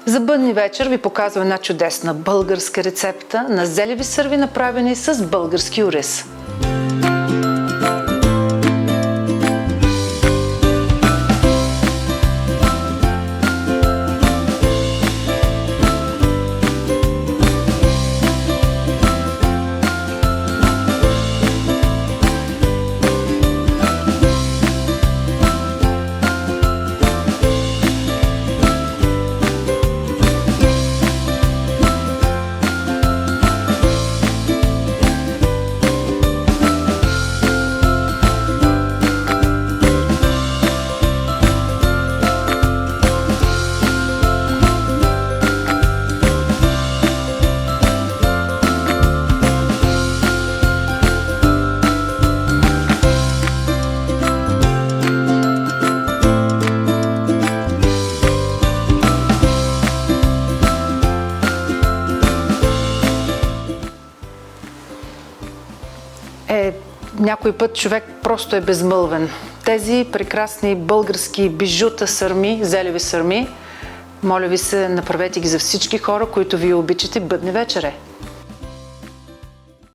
За бъдни вечер ви показвам една чудесна българска рецепта на зелеви сърви, направени с български ориз. Някой път човек просто е безмълвен. Тези прекрасни български бижута сърми, зелеви сърми, моля ви се, направете ги за всички хора, които ви обичате. Бъдни вечере!